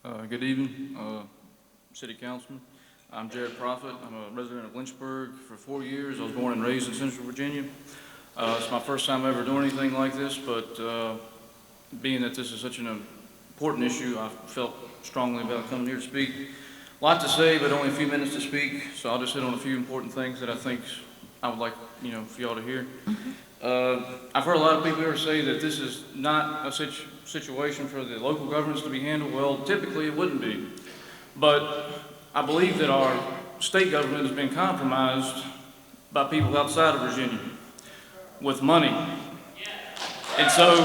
Good evening, City Councilman. I'm Jared Prophet. I'm a resident of Lynchburg for 4 years. I was born and raised in Central Virginia. It's my first time ever doing anything like this, but being that this is such an important issue, I felt strongly about coming here to speak. A lot to say, but only a few minutes to speak, so I'll just hit on a few important things that I think I would like, for y'all to hear. I've heard a lot of people here say that this is not a situation for the local governments to be handled. Well, typically it wouldn't be. But I believe that our state government has been compromised by people outside of Virginia with money. And so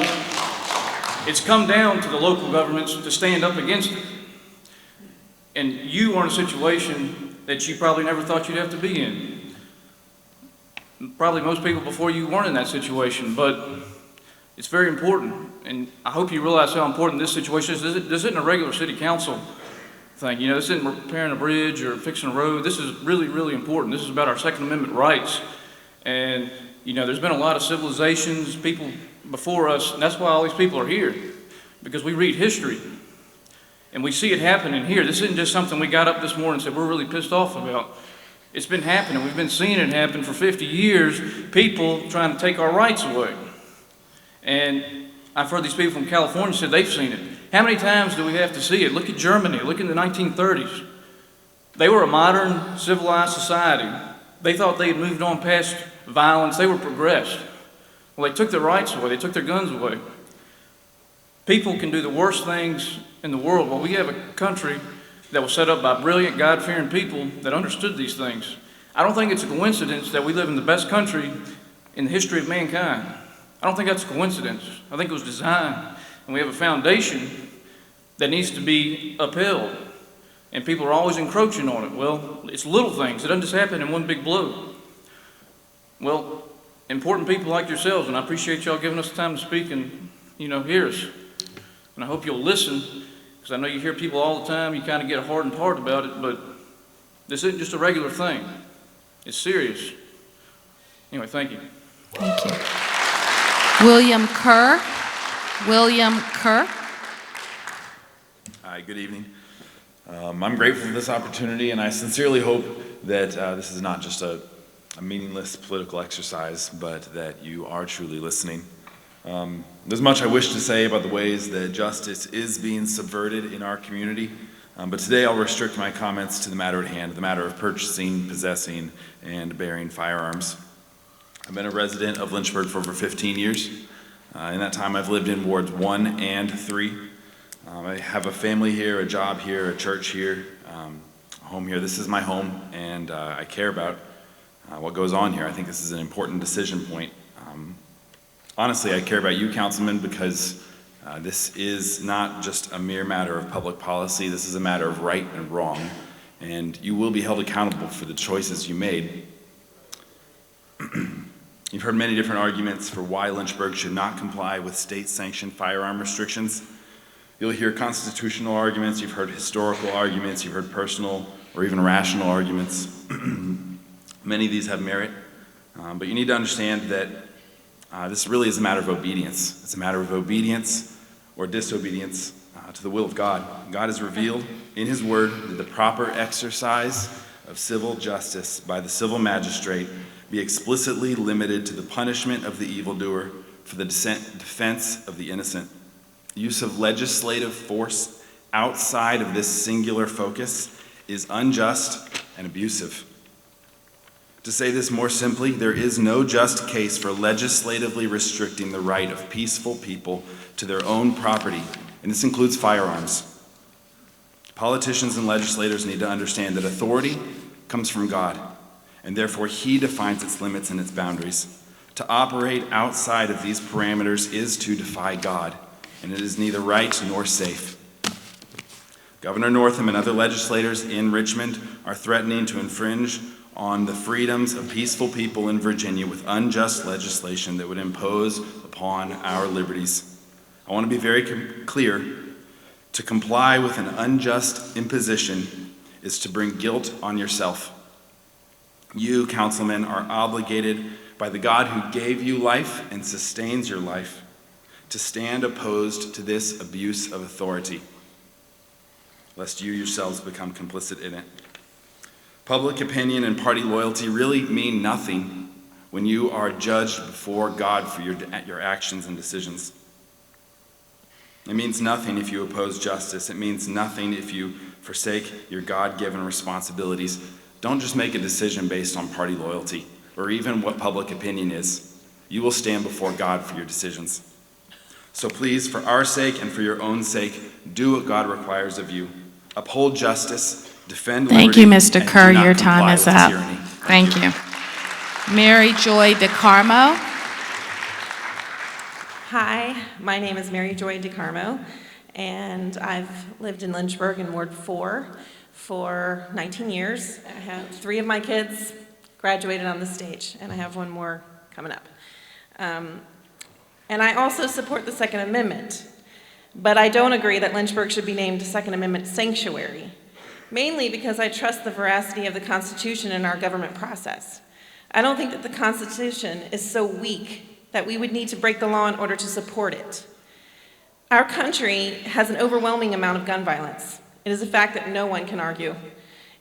it's come down to the local governments to stand up against it. And you are in a situation that you probably never thought you'd have to be in. Probably most people before you weren't in that situation, but it's very important. And I hope you realize how important this situation is. This isn't a regular city council thing. This isn't repairing a bridge or fixing a road. This is really, really important. This is about our Second Amendment rights. And, there's been a lot of civilizations, people before us, and that's why all these people are here, because we read history. And we see it happening here. This isn't just something we got up this morning and said we're really pissed off about. It's been happening. We've been seeing it happen for 50 years, people trying to take our rights away. And I've heard these people from California say they've seen it. How many times do we have to see it? Look at Germany. Look in the 1930s. They were a modern, civilized society. They thought they had moved on past violence. They were progressed. Well, they took their rights away. They took their guns away. People can do the worst things in the world. Well, we have a country that was set up by brilliant, God-fearing people that understood these things. I don't think it's a coincidence that we live in the best country in the history of mankind. I don't think that's a coincidence. I think it was designed, and we have a foundation that needs to be upheld, and people are always encroaching on it. Well, it's little things. It doesn't just happen in one big blow. Well, important people like yourselves, and I appreciate y'all giving us the time to speak and, hear us. And I hope you'll listen, because I know you hear people all the time, you kind of get a hardened heart about it, but this isn't just a regular thing. It's serious. Anyway, thank you. Thank you. William Kerr. William Kerr. Hi, good evening. I'm grateful for this opportunity, and I sincerely hope that this is not just a meaningless political exercise, but that you are truly listening. There's much I wish to say about the ways that justice is being subverted in our community, but today I'll restrict my comments to the matter at hand, the matter of purchasing, possessing, and bearing firearms. I've been a resident of Lynchburg for over 15 years. In that time, I've lived in wards 1 and 3. I have a family here, a job here, a church here, a home here. This is my home, and I care about what goes on here. I think this is an important decision point. Honestly, I care about you, councilmen, because this is not just a mere matter of public policy. This is a matter of right and wrong, and you will be held accountable for the choices you made. You've heard many different arguments for why Lynchburg should not comply with state-sanctioned firearm restrictions. You'll hear constitutional arguments, you've heard historical arguments, you've heard personal or even rational arguments. Many of these have merit, but you need to understand that this really is a matter of obedience. It's a matter of obedience or disobedience to the will of God. God has revealed in His Word that the proper exercise of civil justice by the civil magistrate be explicitly limited to the punishment of the evildoer for the defense of the innocent. The use of legislative force outside of this singular focus is unjust and abusive. To say this more simply, there is no just case for legislatively restricting the right of peaceful people to their own property, and this includes firearms. Politicians and legislators need to understand that authority comes from God, and therefore He defines its limits and its boundaries. To operate outside of these parameters is to defy God, and it is neither right nor safe. Governor Northam and other legislators in Richmond are threatening to infringe on the freedoms of peaceful people in Virginia with unjust legislation that would impose upon our liberties. I want to be very clear. To comply with an unjust imposition is to bring guilt on yourself. You, councilmen, are obligated by the God who gave you life and sustains your life to stand opposed to this abuse of authority. lest you yourselves become complicit in it. Public opinion and party loyalty really mean nothing when you are judged before God for your actions and decisions. It means nothing if you oppose justice. It means nothing if you forsake your God-given responsibilities. Don't just make a decision based on party loyalty or even what public opinion is. You will stand before God for your decisions. So please, for our sake and for your own sake, do what God requires of you. Uphold justice, defend liberty. Thank you, Mr. and Kerr. do not Your comply time is with up. tyranny. Thank you. Mary Joy DeCarmo. Hi, my name is Mary Joy DeCarmo, and I've lived in Lynchburg in Ward 4 for 19 years. I have 3 of my kids graduated on the stage, and I have 1 more coming up. And I also support the Second Amendment, but I don't agree that Lynchburg should be named Second Amendment sanctuary, mainly because I trust the veracity of the Constitution and our government process. I don't think that the Constitution is so weak that we would need to break the law in order to support it. Our country has an overwhelming amount of gun violence. It is a fact that no one can argue.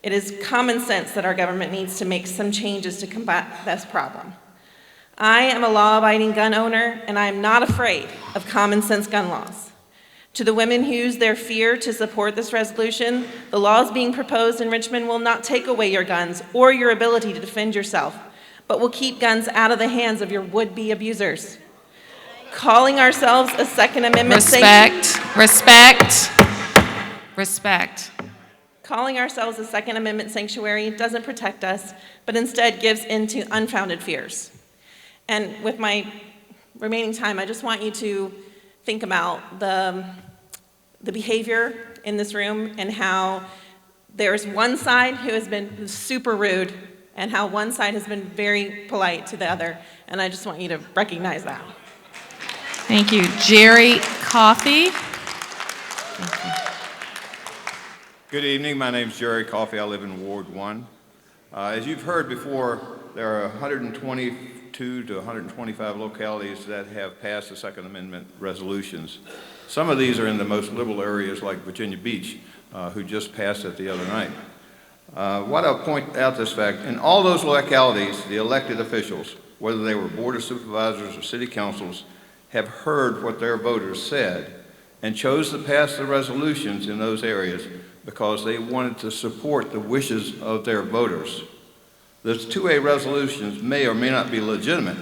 It is common sense that our government needs to make some changes to combat this problem. I am a law-abiding gun owner, and I am not afraid of common sense gun laws. To the women who use their fear to support this resolution, the laws being proposed in Richmond will not take away your guns or your ability to defend yourself, but will keep guns out of the hands of your would-be abusers. Calling ourselves a Second Amendment Respect. Calling ourselves a Second Amendment sanctuary doesn't protect us, but instead gives into unfounded fears. And with my remaining time, I just want you to think about the behavior in this room and how there's one side who has been super rude and how one side has been very polite to the other. And I just want you to recognize that. Thank you. Jerry Coffey. Good evening. My name is Jerry Coffey. I live in Ward 1. As you've heard before, there are 122 to 125 localities that have passed the Second Amendment resolutions. Some of these are in the most liberal areas like Virginia Beach, who just passed it the other night. What I'll point out this fact, in all those localities, the elected officials, whether they were Board of Supervisors or City Councils, have heard what their voters said and chose to pass the resolutions in those areas because they wanted to support the wishes of their voters. Those 2A resolutions may or may not be legitimate,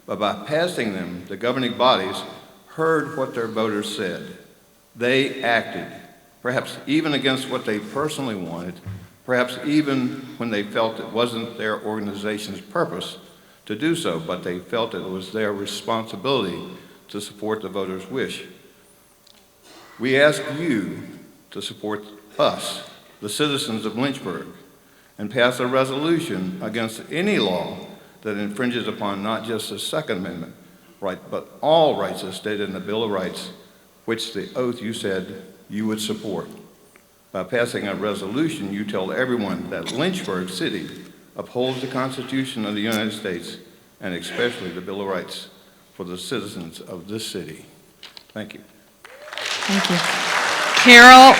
but by passing them, the governing bodies heard what their voters said. They acted, perhaps even against what they personally wanted, perhaps even when they felt it wasn't their organization's purpose to do so, but they felt it was their responsibility to support the voters' wish. We ask you to support us, the citizens of Lynchburg, and pass a resolution against any law that infringes upon not just the Second Amendment right, but all rights as stated in the Bill of Rights, which the oath you said you would support. By passing a resolution, you tell everyone that Lynchburg City upholds the Constitution of the United States and especially the Bill of Rights for the citizens of this city. Thank you. Thank you. Carol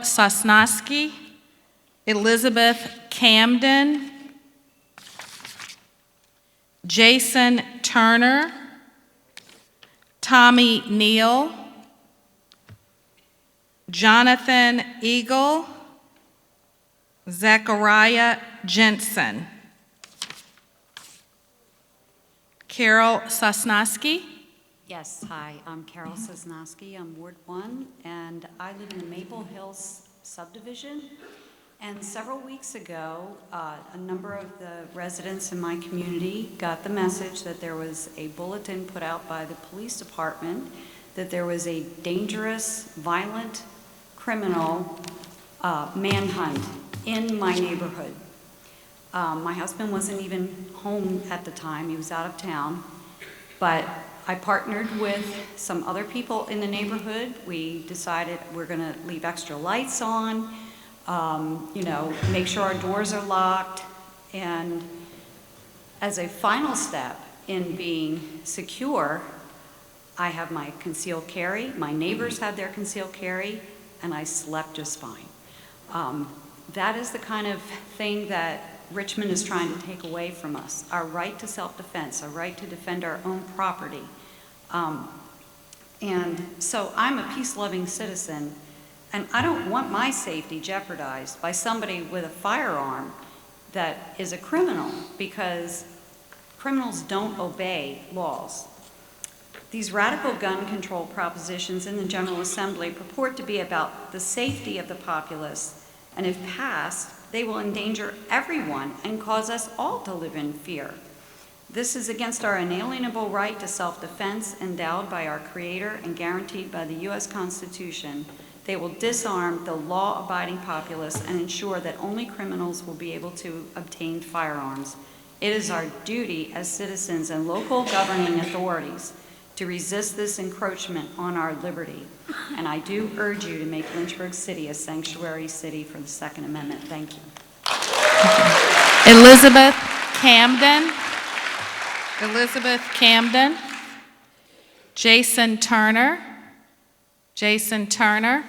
Sosnowski, Elizabeth Camden, Jason Turner, Tommy Neal, Jonathan Eagle, Zachariah Jensen. Carol Sosnowski. Yes, hi, I'm Carol Sosnowski. I'm Ward 1, and I live in the Maple Hills subdivision. And several weeks ago, a number of the residents in my community got the message that there was a bulletin put out by the police department that there was a dangerous, violent criminal manhunt in my neighborhood. My husband wasn't even home at the time, he was out of town, but I partnered with some other people in the neighborhood. We decided we're gonna leave extra lights on, make sure our doors are locked, and as a final step in being secure, I have my concealed carry, my neighbors had their concealed carry, and I slept just fine. That is the kind of thing that Richmond is trying to take away from us, our right to self-defense, our right to defend our own property. And so I'm a peace-loving citizen, and I don't want my safety jeopardized by somebody with a firearm that is a criminal, because criminals don't obey laws. These radical gun control propositions in the General Assembly purport to be about the safety of the populace, and if passed, they will endanger everyone and cause us all to live in fear. This is against our inalienable right to self-defense endowed by our Creator and guaranteed by the U.S. Constitution. They will disarm the law-abiding populace and ensure that only criminals will be able to obtain firearms. It is our duty as citizens and local governing authorities to resist this encroachment on our liberty. And I do urge you to make Lynchburg City a sanctuary city for the Second Amendment. Thank you. Elizabeth Camden. Elizabeth Camden. Jason Turner. Jason Turner.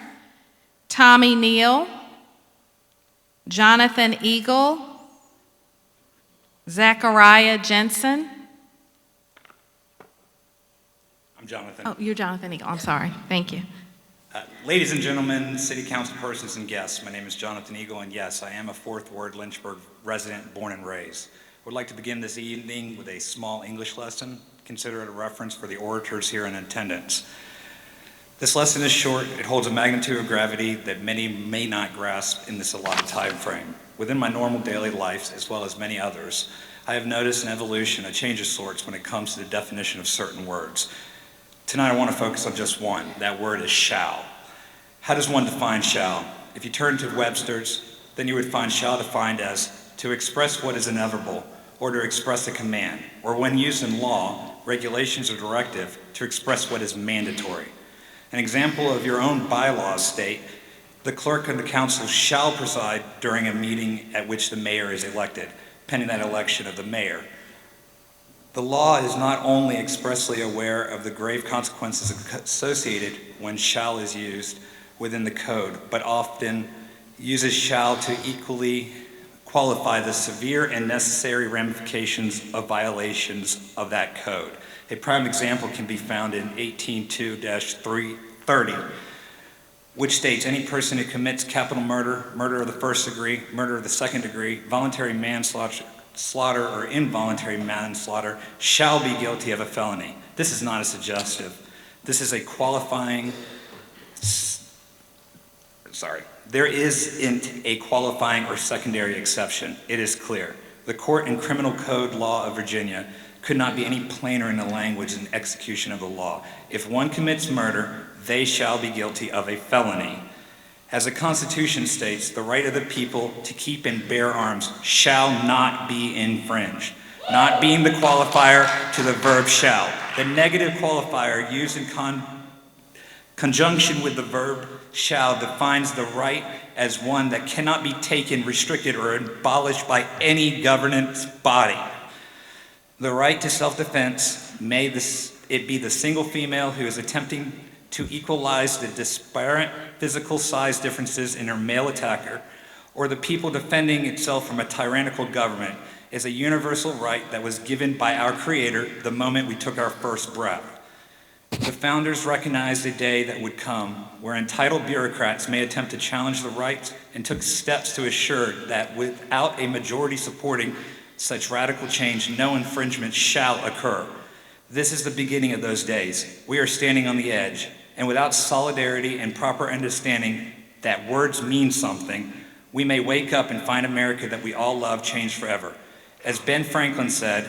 Tommy Neal. Jonathan Eagle. Zachariah Jensen. I'm Jonathan. Oh, you're Jonathan Eagle. I'm sorry. Thank you. Ladies and gentlemen, city council persons and guests, my name is Jonathan Eagle, and yes, I am a Fourth Ward Lynchburg resident, born and raised. I would like to begin this evening with a small English lesson. Consider it a reference for the orators here in attendance. This lesson is short. It holds a magnitude of gravity that many may not grasp in this allotted time frame. Within my normal daily life, as well as many others, I have noticed an evolution, a change of sorts when it comes to the definition of certain words. Tonight I want to focus on just one. That word is shall. How does one define shall? If you turn to Webster's, then you would find shall defined as to express what is inevitable, or to express a command, or when used in law, regulations, or directive, to express what is mandatory. An example of your own bylaws state, the clerk of the council shall preside during a meeting at which the mayor is elected, pending that election of the mayor. The law is not only expressly aware of the grave consequences associated when shall is used within the code, but often uses shall to equally qualify the severe and necessary ramifications of violations of that code. A prime example can be found in 18.2-330, which states any person who commits capital murder, murder of the first degree, murder of the second degree, voluntary manslaughter, or involuntary manslaughter shall be guilty of a felony. This is not a suggestive. This is a qualifying, there isn't a qualifying or secondary exception. It is clear. The court and criminal code law of Virginia could not be any plainer in the language and execution of the law. If one commits murder, they shall be guilty of a felony. As the Constitution states, the right of the people to keep and bear arms shall not be infringed, not being the qualifier to the verb shall. The negative qualifier used in conjunction with the verb shall defines the right as one that cannot be taken, restricted, or abolished by any governance body. The right to self-defense, may it be the single female who is attempting to equalize the disparate physical size differences in her male attacker, or the people defending itself from a tyrannical government, is a universal right that was given by our Creator the moment we took our first breath. The founders recognized a day that would come where entitled bureaucrats may attempt to challenge the rights and took steps to assure that without a majority supporting such radical change, no infringement shall occur. This is the beginning of those days. We are standing on the edge, and without solidarity and proper understanding that words mean something, we may wake up and find America that we all love changed forever. As Ben Franklin said,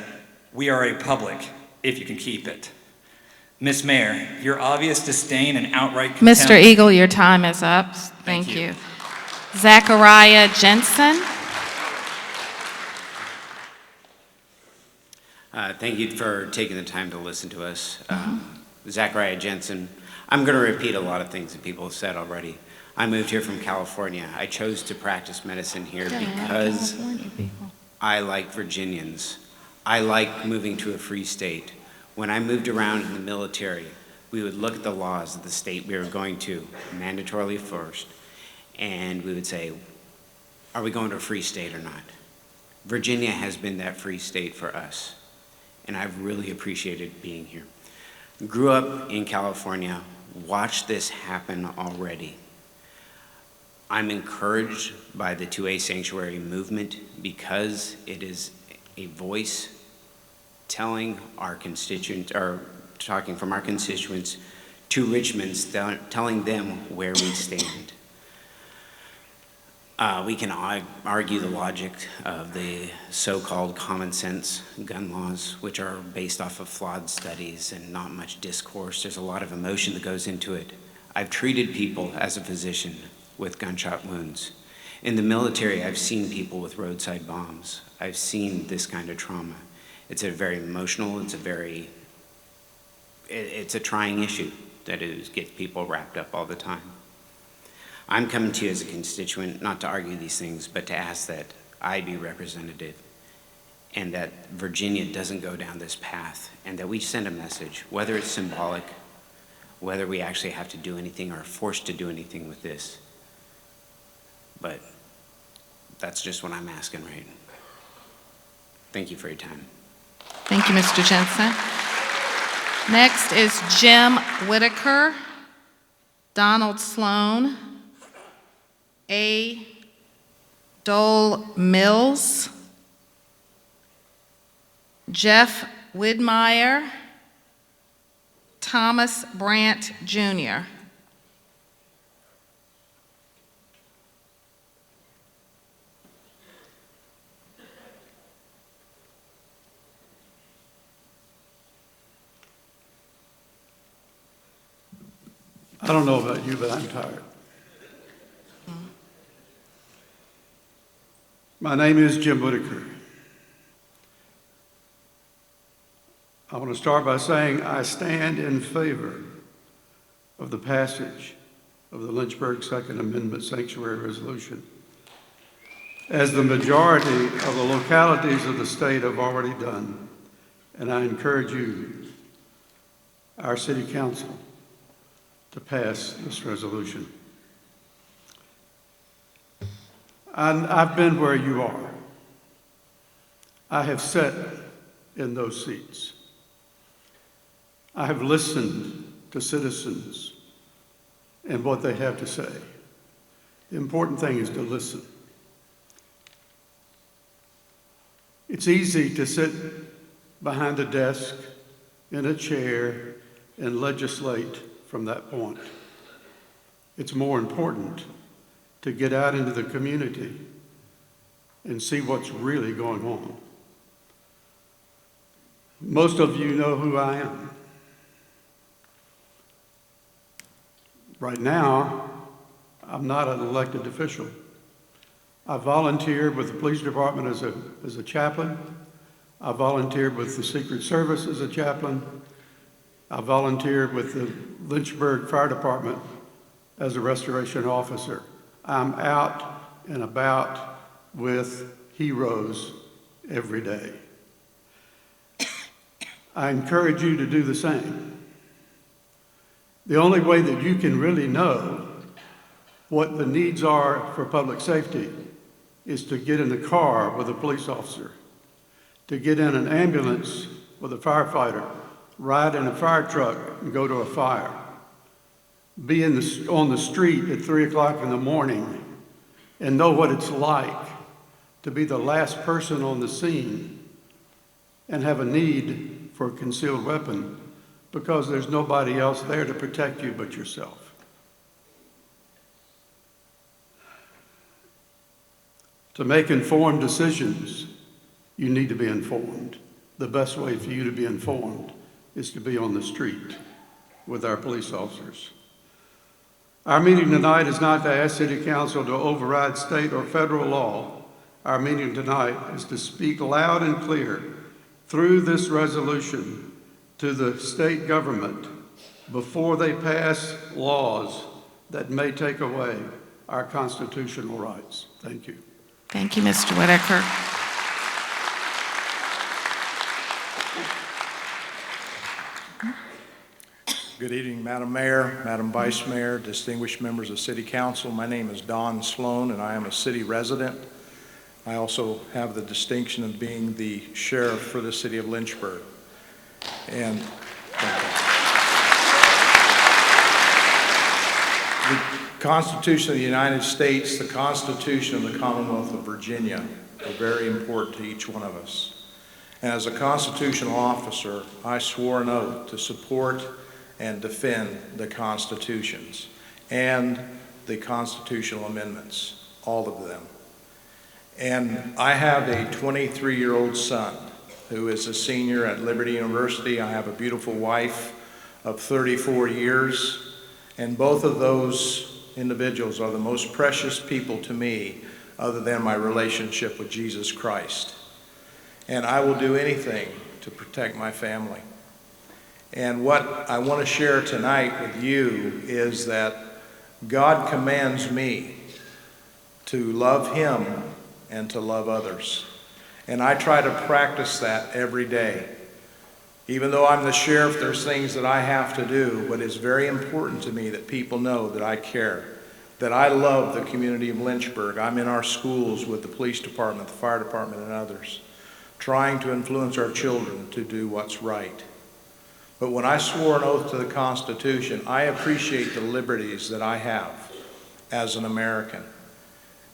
we are a republic, if you can keep it. Ms. Mayor, your obvious disdain and outright contempt... Mr. Eagle, your time is up. Thank you. Zachariah Jensen. Thank you for taking the time to listen to us. Zachariah Jensen. I'm going to repeat a lot of things that people have said already. I moved here from California. I chose to practice medicine here because I like Virginians. I like moving to a free state. When I moved around in the military, we would look at the laws of the state we were going to mandatorily first, and we would say, are we going to a free state or not? Virginia has been that free state for us, and I've really appreciated being here. Grew up in California, watched this happen already. I'm encouraged by the 2A sanctuary movement because it is a voice telling our constituents, or talking from our constituents to Richmond, telling them where we stand. We can argue the logic of the so-called common sense gun laws, which are based off of flawed studies and not much discourse. There's a lot of emotion that goes into it. I've treated people as a physician with gunshot wounds. In the military, I've seen people with roadside bombs. I've seen this kind of trauma. It's a very emotional, it's a trying issue that gets people wrapped up all the time. I'm coming to you as a constituent, not to argue these things, but to ask that I be representative and that Virginia doesn't go down this path, and that we send a message, whether it's symbolic, whether we actually have to do anything or are forced to do anything with this. But that's just what I'm asking right now. Thank you for your time. Thank you, Mr. Jensen. Next is Jim Whitaker, Donald Sloan, A. Dole Mills, Jeff Widmeyer, Thomas Brandt, Jr. I don't know about you, but I'm tired. My name is Jim Whitaker. I want to start by saying I stand in favor of the passage of the Lynchburg Second Amendment Sanctuary Resolution, as the majority of the localities of the state have already done, and I encourage you, our city council, to pass this resolution. I've been where you are. I have sat in those seats. I have listened to citizens and what they have to say. The important thing is to listen. It's easy to sit behind a desk in a chair and legislate from that point. It's more important to get out into the community and see what's really going on. Most of you know who I am. Right now, I'm not an elected official. I volunteered with the police department as a chaplain. I volunteered with the Secret Service as a chaplain. I volunteered with the Lynchburg Fire Department as a restoration officer. I'm out and about with heroes every day. I encourage you to do the same. The only way that you can really know what the needs are for public safety is to get in the car with a police officer, to get in an ambulance with a firefighter, ride in a fire truck and go to a fire, be on the street at 3 o'clock in the morning and know what it's like to be the last person on the scene and have a need for a concealed weapon because there's nobody else there to protect you but yourself. To make informed decisions, you need to be informed. The best way for you to be informed is to be on the street with our police officers. Our meeting tonight is not to ask City Council to override state or federal law. Our meeting tonight is to speak loud and clear through this resolution to the state government before they pass laws that may take away our constitutional rights. Thank you. Thank you, Mr. Whitaker. Good evening, Madam Mayor, Madam Vice Mayor, distinguished members of City Council. My name is Don Sloan, and I am a city resident. I also have the distinction of being the sheriff for the city of Lynchburg. And the Constitution of the United States, the Constitution of the Commonwealth of Virginia are very important to each one of us. And as a constitutional officer, I swore an oath to support and defend the constitutions and the constitutional amendments, all of them. And I have a 23-year-old son who is a senior at Liberty University. I have a beautiful wife of 34 years, and both of those individuals are the most precious people to me other than my relationship with Jesus Christ. And I will do anything to protect my family. And what I want to share tonight with you is that God commands me to love Him and to love others. And I try to practice that every day. Even though I'm the sheriff, there's things that I have to do, but it's very important to me that people know that I care, that I love the community of Lynchburg. I'm in our schools with the police department, the fire department, and others, trying to influence our children to do what's right. But when I swore an oath to the Constitution, I appreciate the liberties that I have as an American.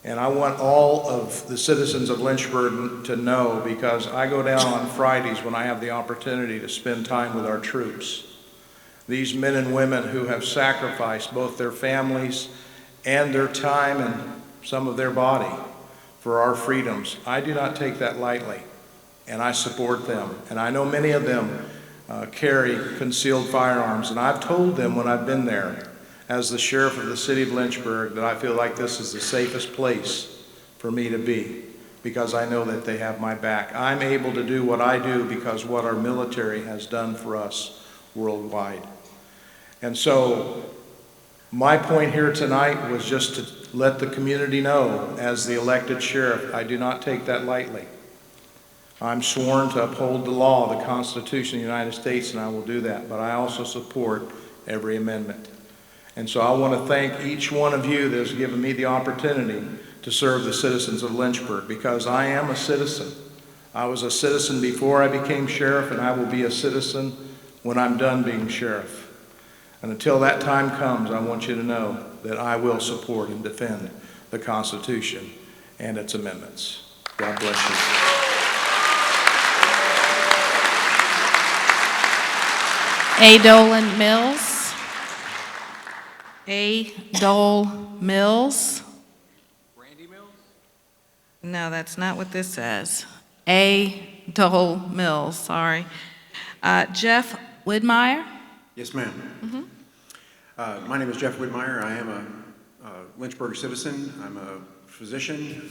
And I want all of the citizens of Lynchburg to know, because I go down on Fridays when I have the opportunity to spend time with our troops. These men and women who have sacrificed both their families and their time and some of their body for our freedoms. I do not take that lightly, and I support them. And I know many of them carry concealed firearms, and I've told them when I've been there as the sheriff of the city of Lynchburg that I feel like this is the safest place for me to be, because I know that they have my back. I'm able to do what I do because what our military has done for us worldwide. And so my point here tonight was just to let the community know, as the elected sheriff, I do not take that lightly. I'm sworn to uphold the law, the Constitution of the United States, and I will do that, but I also support every amendment. And so I want to thank each one of you that has given me the opportunity to serve the citizens of Lynchburg, because I am a citizen. I was a citizen before I became sheriff, and I will be a citizen when I'm done being sheriff. And until that time comes, I want you to know that I will support and defend the Constitution and its amendments. God bless you. A. Dolan Mills. A. Dole Mills. Randy Mills? No, that's not what this says. A. Dole Mills, sorry. Jeff Widmeyer. Yes, ma'am. My name is Jeff Widmeyer. I am a Lynchburg citizen. I'm a physician.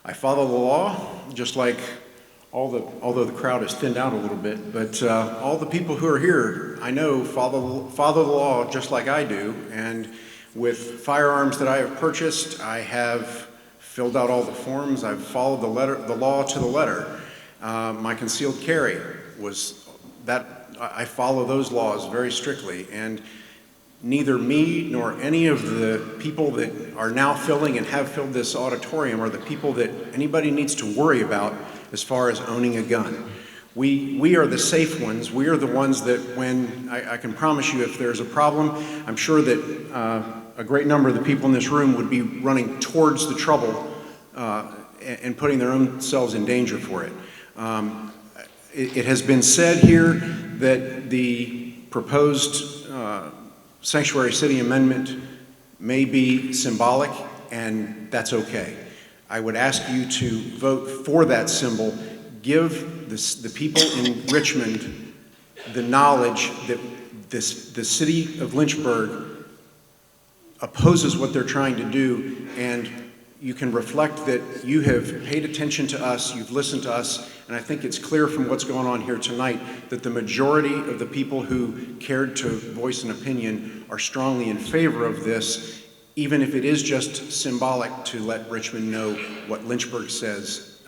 I follow the law, just like although the crowd is thinned out a little bit, but all the people who are here, I know, follow the law just like I do. And with firearms that I have purchased, I have filled out all the forms. I've followed the law to the letter. My concealed carry was that. I follow those laws very strictly, and neither me nor any of the people that are now filling and have filled this auditorium are the people that anybody needs to worry about as far as owning a gun. We are the safe ones. We are the ones that when, I can promise you, if there's a problem, I'm sure that a great number of the people in this room would be running towards the trouble and putting their own selves in danger for it. It has been said here that the proposed Sanctuary City Amendment may be symbolic, and that's okay. I would ask you to vote for that symbol. Give the people in Richmond the knowledge that the city of Lynchburg opposes what they're trying to do, and you can reflect that you have paid attention to us, you've listened to us, and I think it's clear from what's going on here tonight that the majority of the people who cared to voice an opinion are strongly in favor of this, even if it is just symbolic to let Richmond know what Lynchburg says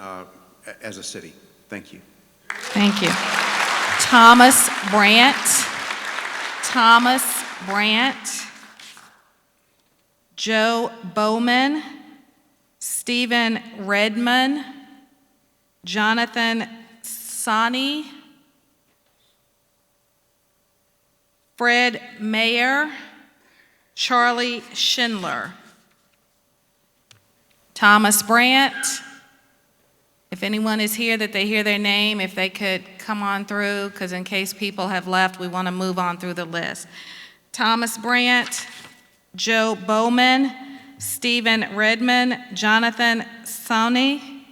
as a city. Thank you. Thank you. Thomas Brandt. Thomas Brandt, Joe Bowman, Stephen Redmond, Jonathan Sani, Fred Mayer, Charlie Schindler. Thomas Brandt, if anyone is here that they hear their name, if they could come on through, because in case people have left, we want to move on through the list. Thomas Brandt, Joe Bowman, Stephen Redmond, Jonathan Sani.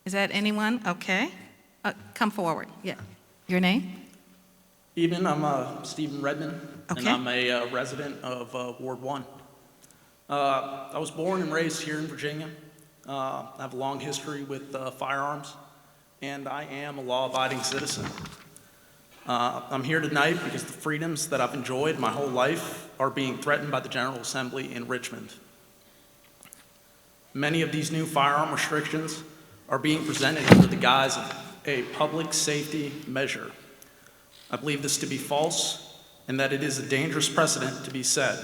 Is that anyone? Okay. Come forward. Yeah. Your name? Evening, I'm Stephen Redmond, and Okay. I'm a resident of Ward 1. I was born and raised here in Virginia. I have a long history with firearms, and I am a law-abiding citizen. I'm here tonight because the freedoms that I've enjoyed my whole life are being threatened by the General Assembly in Richmond. Many of these new firearm restrictions are being presented under the guise of a public safety measure. I believe this to be false and that it is a dangerous precedent to be set.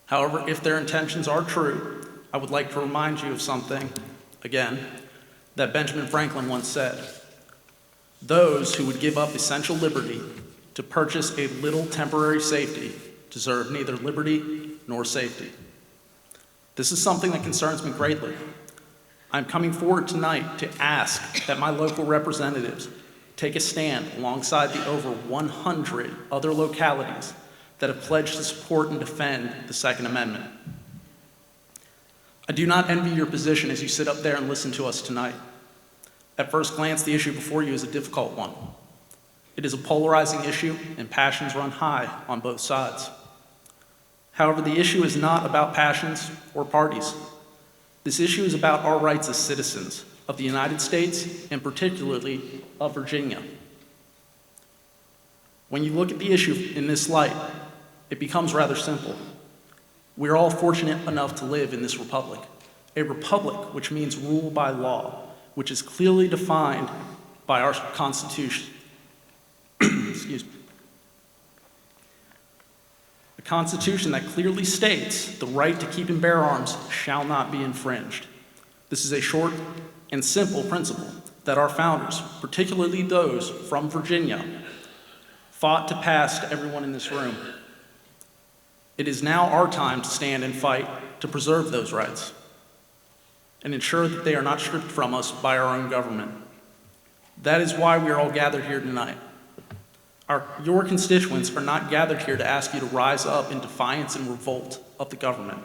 However, if their intentions are true, I would like to remind you of something, again, that Benjamin Franklin once said. Those who would give up essential liberty to purchase a little temporary safety deserve neither liberty nor safety. This is something that concerns me greatly. I'm coming forward tonight to ask that my local representatives take a stand alongside the over 100 other localities that have pledged to support and defend the Second Amendment. I do not envy your position as you sit up there and listen to us tonight. At first glance, the issue before you is a difficult one. It is a polarizing issue, and passions run high on both sides. However, the issue is not about passions or parties. This issue is about our rights as citizens of the United States, and particularly of Virginia. When you look at the issue in this light, it becomes rather simple. We are all fortunate enough to live in this republic, a republic which means rule by law, which is clearly defined by our Constitution. Excuse me. A Constitution that clearly states the right to keep and bear arms shall not be infringed. This is a short and simple principle that our founders, particularly those from Virginia, fought to pass to everyone in this room. It is now our time to stand and fight to preserve those rights and ensure that they are not stripped from us by our own government. That is why we are all gathered here tonight. Your constituents are not gathered here to ask you to rise up in defiance and revolt of the government.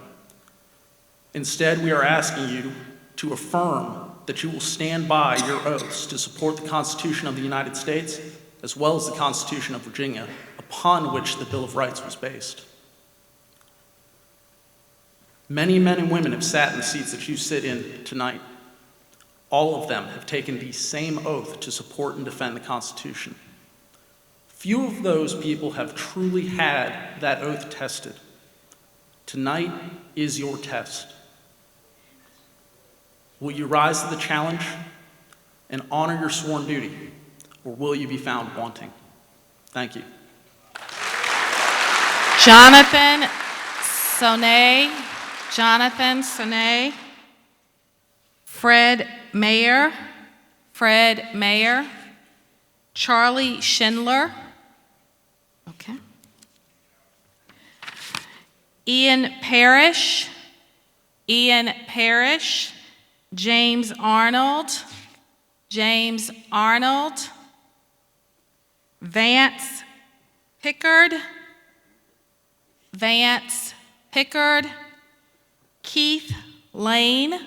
Instead, we are asking you to affirm that you will stand by your oaths to support the Constitution of the United States, as well as the Constitution of Virginia, upon which the Bill of Rights was based. Many men and women have sat in the seats that you sit in tonight. All of them have taken the same oath to support and defend the Constitution. Few of those people have truly had that oath tested. Tonight is your test. Will you rise to the challenge and honor your sworn duty, or will you be found wanting? Thank you. Jonathan Sone, Fred Mayer, Charlie Schindler, okay. Ian Parrish, James Arnold, Vance Pickard, Keith Lane,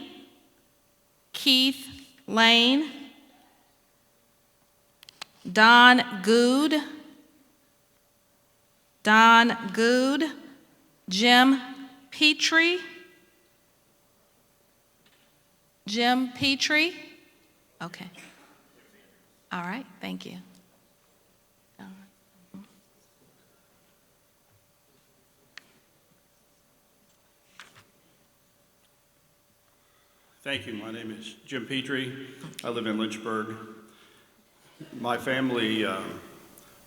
Don Good, Jim Petrie, okay. All right, thank you. Thank you. My name is Jim Petrie. I live in Lynchburg. My family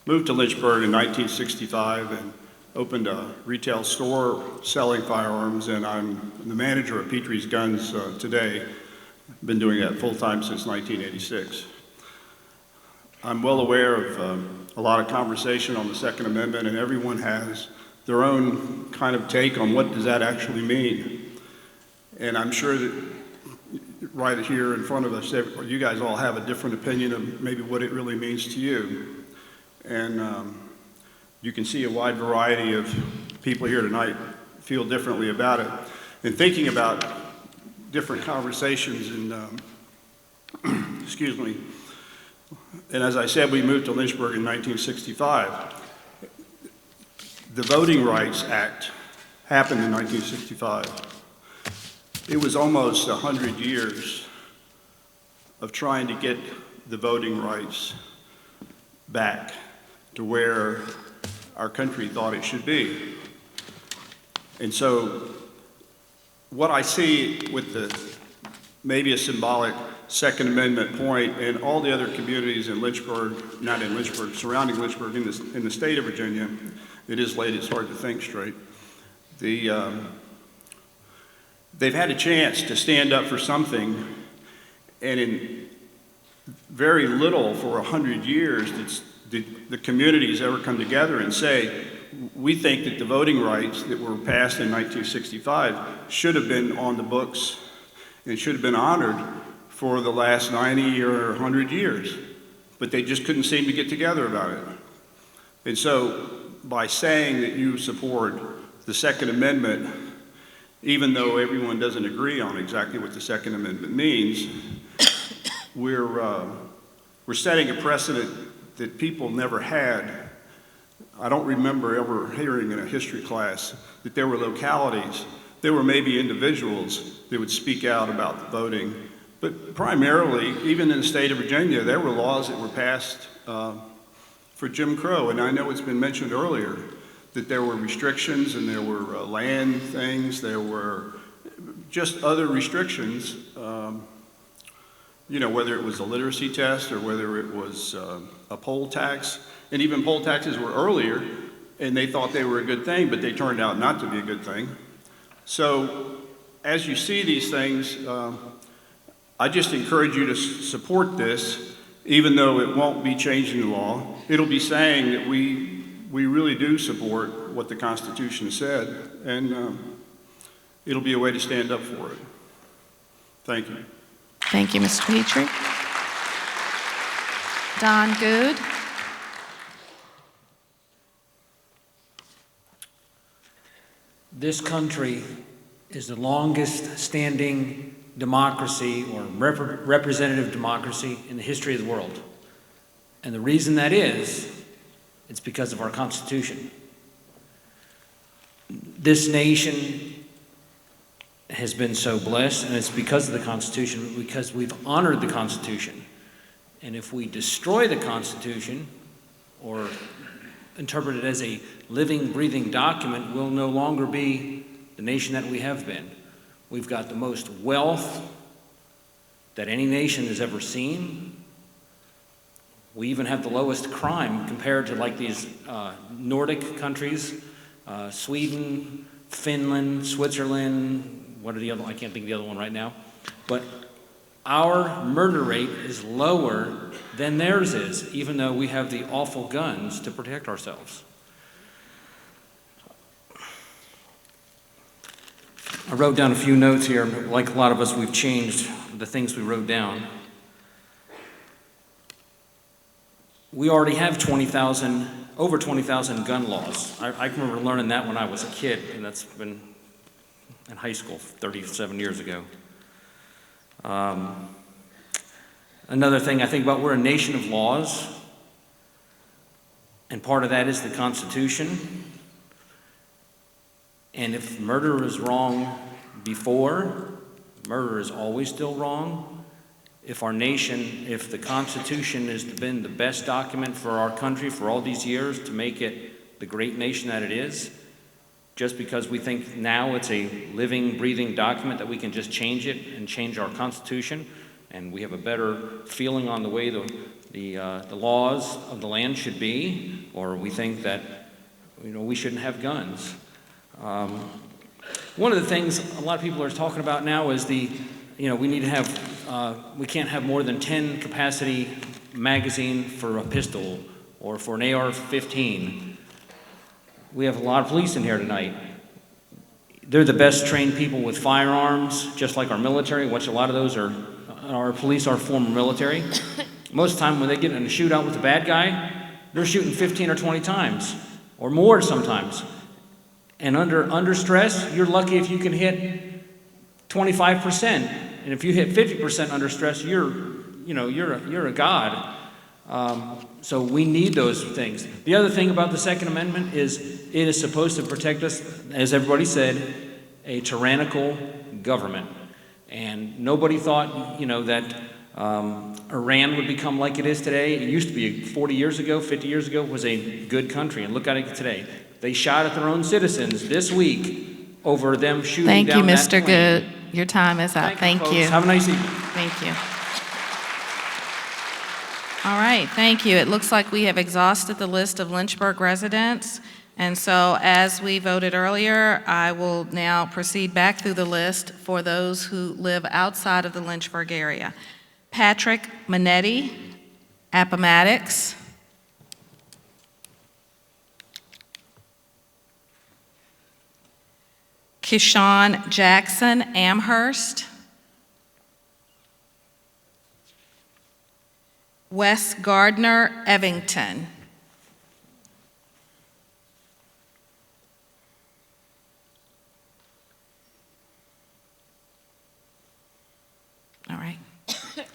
moved to Lynchburg in 1965 and opened a retail store selling firearms, and I'm the manager of Petrie's Guns today. Been doing that full-time since 1986. I'm well aware of a lot of conversation on the Second Amendment, and everyone has their own kind of take on what does that actually mean. And I'm sure that right here in front of us, you guys all have a different opinion of maybe what it really means to you. And you can see a wide variety of people here tonight feel differently about it. And thinking about different conversations and, excuse me, and as I said, we moved to Lynchburg in 1965. The Voting Rights Act happened in 1965. It was almost 100 years of trying to get the voting rights back to where our country thought it should be. And so what I see with the maybe a symbolic Second Amendment point and all the other communities in Lynchburg, not in Lynchburg, surrounding Lynchburg in the state of Virginia, it is late, it's hard to think straight. They've had a chance to stand up for something, and in very little for 100 years did the communities ever come together and say, we think that the voting rights that were passed in 1965 should have been on the books and should have been honored for the last 90 or 100 years. But they just couldn't seem to get together about it. And so by saying that you support the Second Amendment, even though everyone doesn't agree on exactly what the Second Amendment means, we're setting a precedent that people never had. I don't remember ever hearing in a history class that there were localities, there were maybe individuals that would speak out about the voting, but primarily, even in the state of Virginia, there were laws that were passed for Jim Crow, and I know it's been mentioned earlier that there were restrictions and there were land things, there were just other restrictions, you know, whether it was a literacy test or whether it was a poll tax. And even poll taxes were earlier, and they thought they were a good thing, but they turned out not to be a good thing. So as you see these things, I just encourage you to support this, even though it won't be changing the law. It'll be saying that we really do support what the Constitution said, and it'll be a way to stand up for it. Thank you. Thank you, Mr. Petrie. Don Good. This country is the longest standing democracy or representative democracy in the history of the world. And the reason that is, it's because of our Constitution. This nation has been so blessed, and it's because of the Constitution, because we've honored the Constitution. And if we destroy the Constitution, or interpret it as a living, breathing document, we'll no longer be the nation that we have been. We've got the most wealth that any nation has ever seen. We even have the lowest crime compared to like these Nordic countries, Sweden, Finland, Switzerland, what are the other, I can't think of the other one right now. But our murder rate is lower than theirs is, even though we have the awful guns to protect ourselves. I wrote down a few notes here. Like a lot of us, we've changed the things we wrote down. We already have over 20,000 gun laws. I can remember learning that when I was a kid, and that's been in high school 37 years ago. Another thing I think about, we're a nation of laws, and part of that is the Constitution. And if murder is wrong before, murder is always still wrong. If our nation, if the Constitution has been the best document for our country for all these years to make it the great nation that it is, just because we think now it's a living, breathing document that we can just change it and change our Constitution, and we have a better feeling on the way the the laws of the land should be, or we think that, we shouldn't have guns. One of the things a lot of people are talking about now is we need to have, we can't have more than 10 capacity magazine for a pistol or for an AR-15. We have a lot of police in here tonight. They're the best trained people with firearms, just like our military, which a lot of those are, our police are former military. Most of the time when they get in a shootout with a bad guy, they're shooting 15 or 20 times, or more sometimes. And under stress, you're lucky if you can hit 25%. And if you hit 50% under stress, you're a god. So we need those things. The other thing about the Second Amendment is it is supposed to protect us, as everybody said, a tyrannical government. And nobody thought, that Iran would become like it is today. It used to be 40 years ago, 50 years ago, was a good country. And look at it today. They shot at their own citizens this week over them shooting Thank you, down that Mr. plane. Good. Your time is up. Thank folks. you. Have a nice evening. Thank you. All right, thank you. It looks like we have exhausted the list of Lynchburg residents. And so as we voted earlier, I will now proceed back through the list for those who live outside of the Lynchburg area. Patrick Minetti, Appomattox. Kishawn Jackson, Amherst. Wes Gardner, Evington. All right.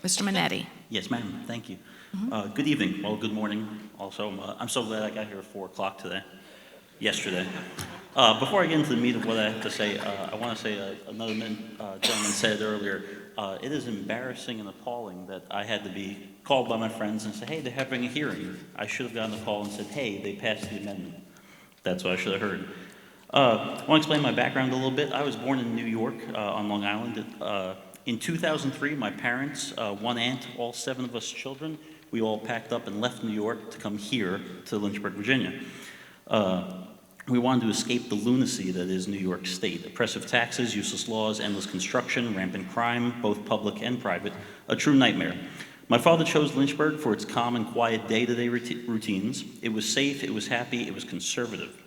Mr. Minetti. Yes, ma'am. Thank you. Good evening. Well, good morning. Also, I'm so glad I got here at 4 o'clock yesterday. Before I get into the meat of what I have to say, I want to say another gentleman said earlier, it is embarrassing and appalling that I had to be called by my friends and say, hey, they're having a hearing. I should have gotten a call and said, hey, they passed the amendment. That's what I should have heard. I want to explain my background a little bit. I was born in New York on Long Island. In 2003, my parents, one aunt, all 7 of us children, we all packed up and left New York to come here to Lynchburg, Virginia. We wanted to escape the lunacy that is New York State. Oppressive taxes, useless laws, endless construction, rampant crime, both public and private, a true nightmare. My father chose Lynchburg for its calm and quiet day-to-day routines. It was safe, it was happy, it was conservative.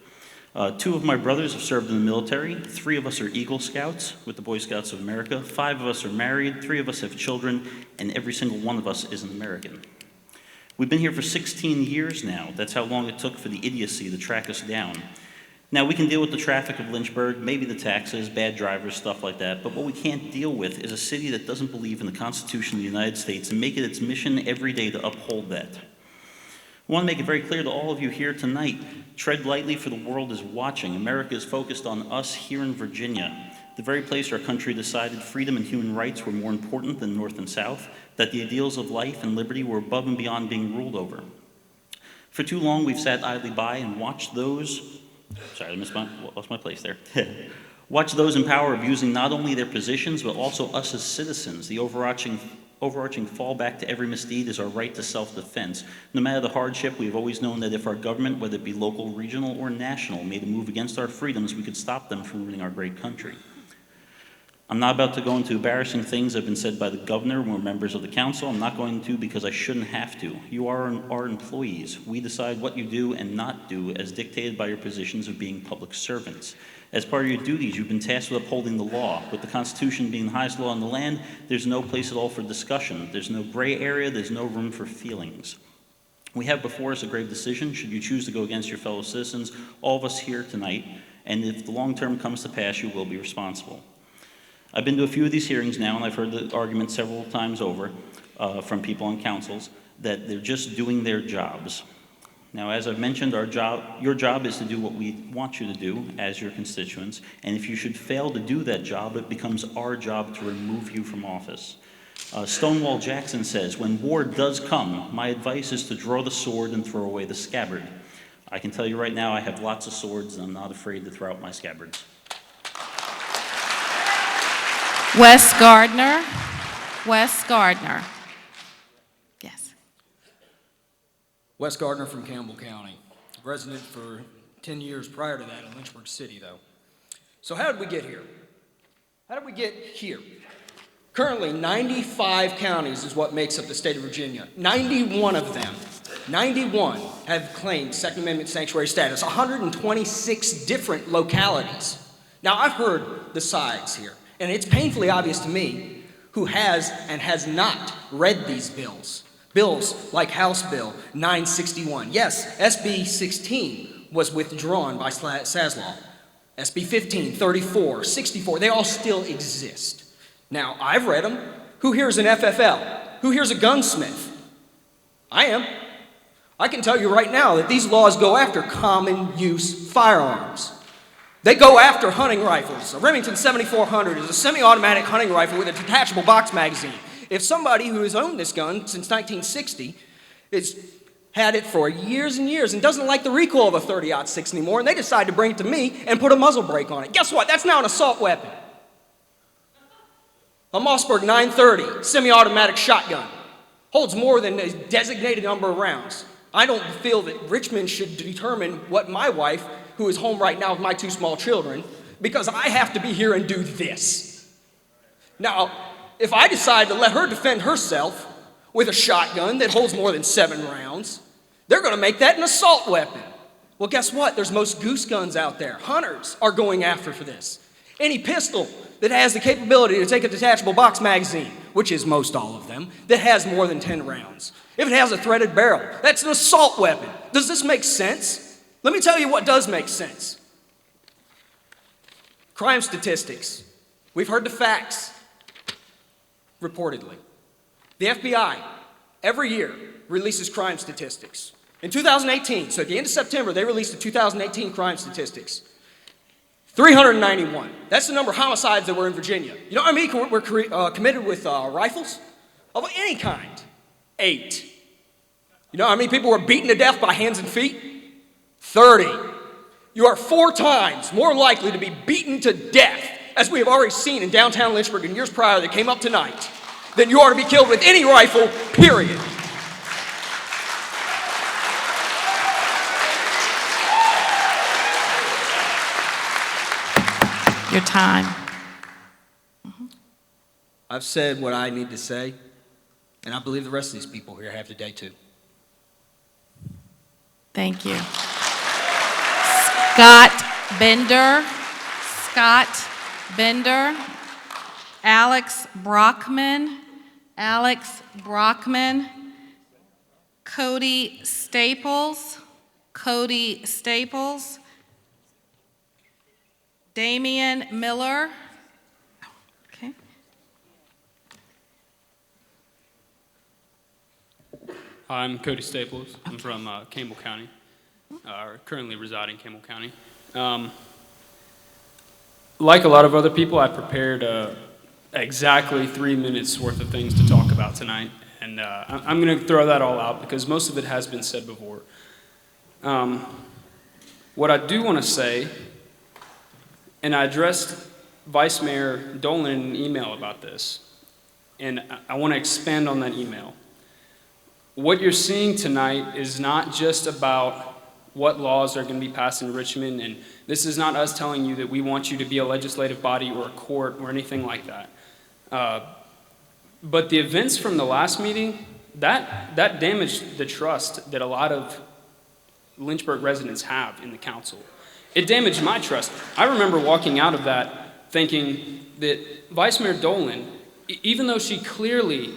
2 of my brothers have served in the military. 3 of us are Eagle Scouts with the Boy Scouts of America. 5 of us are married, 3 of us have children, and every single one of us is an American. We've been here for 16 years now. That's how long it took for the idiocy to track us down. Now, we can deal with the traffic of Lynchburg, maybe the taxes, bad drivers, stuff like that, but what we can't deal with is a city that doesn't believe in the Constitution of the United States and make it its mission every day to uphold that. I want to make it very clear to all of you here tonight, tread lightly for the world is watching. America is focused on us here in Virginia, the very place our country decided freedom and human rights were more important than North and South, that the ideals of life and liberty were above and beyond being ruled over. For too long, we've sat idly by and watched those, sorry, I lost my place there. Watch those in power abusing not only their positions, but also us as citizens. The overarching fallback to every misdeed is our right to self-defense. No matter the hardship, we've always known that if our government, whether it be local, regional, or national, made a move against our freedoms, we could stop them from ruining our great country. I'm not about to go into embarrassing things that have been said by the governor or members of the council. I'm not going to because I shouldn't have to. You are our employees. We decide what you do and not do as dictated by your positions of being public servants. As part of your duties, you've been tasked with upholding the law. With the Constitution being the highest law in the land, there's no place at all for discussion. There's no gray area. There's no room for feelings. We have before us a grave decision. Should you choose to go against your fellow citizens, all of us here tonight, and if the long term comes to pass, you will be responsible. I've been to a few of these hearings now, and I've heard the argument several times over from people on councils that they're just doing their jobs. Now, as I've mentioned, your job is to do what we want you to do as your constituents, and if you should fail to do that job, it becomes our job to remove you from office. Stonewall Jackson says, when war does come, my advice is to draw the sword and throw away the scabbard. I can tell you right now, I have lots of swords, and I'm not afraid to throw out my scabbards. Wes Gardner. Wes Gardner. Yes. Wes Gardner from Campbell County, resident for 10 years prior to that in Lynchburg City, though. So how did we get here? How did we get here? Currently, 95 counties is what makes up the state of Virginia. 91 of them, 91 have claimed Second Amendment sanctuary status, 126 different localities. Now, I've heard the sides here, and it's painfully obvious to me who has and has not read these bills. Bills like House Bill 961. Yes, SB 16 was withdrawn by Saslaw. SB 15, 34, 64, they all still exist. Now, I've read them. Who here's an FFL? Who here's a gunsmith? I am. I can tell you right now that these laws go after common use firearms. They go after hunting rifles. A Remington 7400 is a semi-automatic hunting rifle with a detachable box magazine. If somebody who has owned this gun since 1960 has had it for years and years and doesn't like the recoil of a 30-06 anymore, and they decide to bring it to me and put a muzzle brake on it, guess what? That's now an assault weapon. A Mossberg 930 semi-automatic shotgun holds more than a designated number of rounds. I don't feel that Richmond should determine what my wife, who is home right now with my 2 small children, because I have to be here and do this. Now, if I decide to let her defend herself with a shotgun that holds more than 7 rounds, they're going to make that an assault weapon. Well, guess what? There's most goose guns out there. Hunters are going after for this. Any pistol that has the capability to take a detachable box magazine, which is most all of them, that has more than 10 rounds. If it has a threaded barrel, that's an assault weapon. Does this make sense? Let me tell you what does make sense. Crime statistics. We've heard the facts, reportedly. The FBI, every year, releases crime statistics. In 2018, so at the end of September, they released the 2018 crime statistics. 391. That's the number of homicides that were in Virginia. You know how many were committed with rifles? Of any kind. 8. You know how many people were beaten to death by hands and feet? 30. You are 4 times more likely to be beaten to death, as we have already seen in downtown Lynchburg in years prior that came up tonight, than you are to be killed with any rifle, period. Your time. I've said what I need to say, and I believe the rest of these people here have today too. Thank you. Scott Bender. Scott Bender. Alex Brockman. Alex Brockman. Cody Staples. Cody Staples. Damian Miller. Okay. I'm Cody Staples. I'm from Campbell County, currently reside in Campbell County. Like a lot of other people, I prepared exactly 3 minutes worth of things to talk about tonight, and I'm going to throw that all out because most of it has been said before. What I do want to say, and I addressed Vice Mayor Dolan in an email about this, and I want to expand on that email. What you're seeing tonight is not just about what laws are going to be passed in Richmond, and this is not us telling you that we want you to be a legislative body or a court or anything like that. But the events from the last meeting, that damaged the trust that a lot of Lynchburg residents have in the council. It damaged my trust. I remember walking out of that thinking that Vice Mayor Dolan, even though she clearly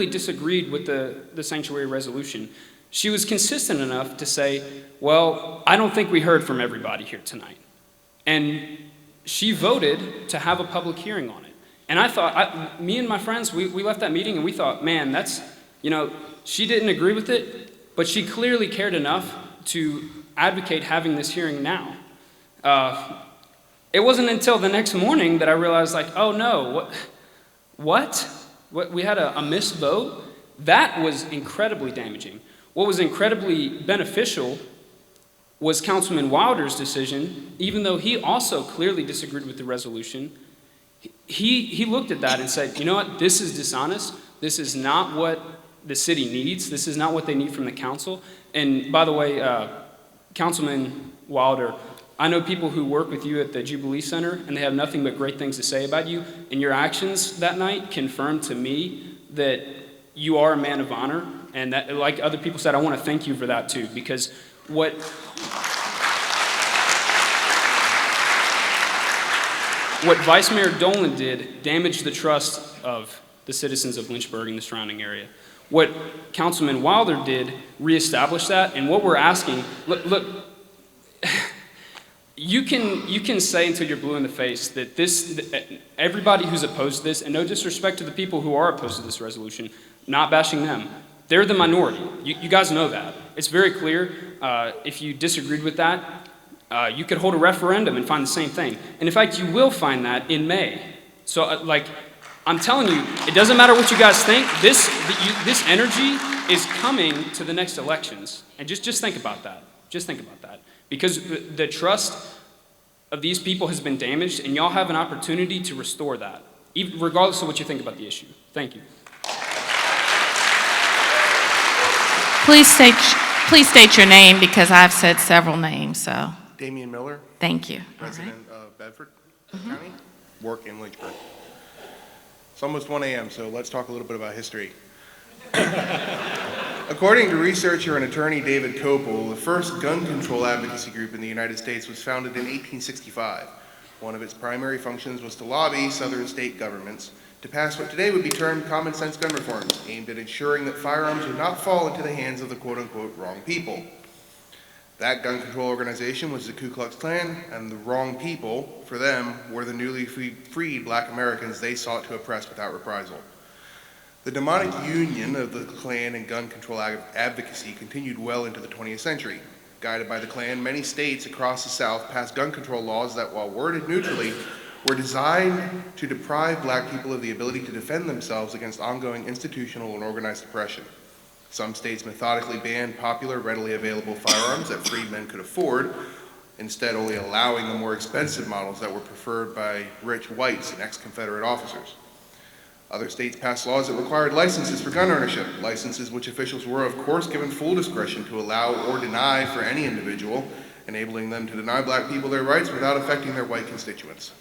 disagreed with the sanctuary resolution, she was consistent enough to say, well, I don't think we heard from everybody here tonight. And she voted to have a public hearing on it. And I thought, me and my friends, we left that meeting and we thought, man, that's, she didn't agree with it, but she clearly cared enough to advocate having this hearing now. It wasn't until the next morning that I realized, oh no, what? We had a missed vote? That was incredibly damaging. What was incredibly beneficial was Councilman Wilder's decision, even though he also clearly disagreed with the resolution. He looked at that and said, you know what, this is dishonest. This is not what the city needs. This is not what they need from the council. And by the way, Councilman Wilder, I know people who work with you at the Jubilee Center, and they have nothing but great things to say about you. And your actions that night confirmed to me that you are a man of honor. And that, like other people said, I want to thank you for that too, because what Vice Mayor Dolan did damaged the trust of the citizens of Lynchburg and the surrounding area. What Councilman Wilder did reestablished that, and what we're asking, look, you can say until you're blue in the face that everybody who's opposed to this, and no disrespect to the people who are opposed to this resolution, not bashing them, they're the minority. You guys know that. It's very clear. If you disagreed with that, you could hold a referendum and find the same thing. And in fact, you will find that in May. So, I'm telling you, it doesn't matter what you guys think. This energy is coming to the next elections. And just think about that. Just think about that. Because the trust of these people has been damaged, and y'all have an opportunity to restore that, even regardless of what you think about the issue. Thank you. Please state your name, because I've said several names, so. Damian Miller. Thank you. Resident of Bedford County, work in Lynchburg. It's almost 1 a.m., so let's talk a little bit about history. According to researcher and attorney David Kopel, the first gun control advocacy group in the United States was founded in 1865. One of its primary functions was to lobby southern state governments to pass what today would be termed common sense gun reforms, aimed at ensuring that firearms would not fall into the hands of the quote-unquote wrong people. That gun control organization was the Ku Klux Klan, and the wrong people, for them, were the newly freed black Americans they sought to oppress without reprisal. The demonic union of the Klan and gun control advocacy continued well into the 20th century. Guided by the Klan, many states across the South passed gun control laws that, while worded neutrally, were designed to deprive black people of the ability to defend themselves against ongoing institutional and organized oppression. Some states methodically banned popular, readily available firearms that freed men could afford, instead only allowing the more expensive models that were preferred by rich whites and ex-Confederate officers. Other states passed laws that required licenses for gun ownership, licenses which officials were, of course, given full discretion to allow or deny for any individual, enabling them to deny black people their rights without affecting their white constituents.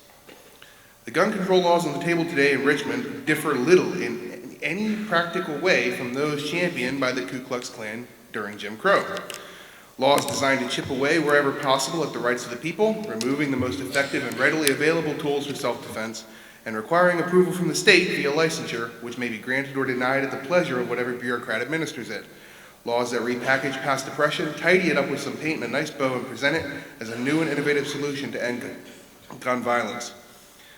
The gun control laws on the table today in Richmond differ little in any practical way from those championed by the Ku Klux Klan during Jim Crow. Laws designed to chip away wherever possible at the rights of the people, removing the most effective and readily available tools for self-defense, and requiring approval from the state via licensure, which may be granted or denied at the pleasure of whatever bureaucrat administers it. Laws that repackage past oppression, tidy it up with some paint and a nice bow, and present it as a new and innovative solution to end gun violence.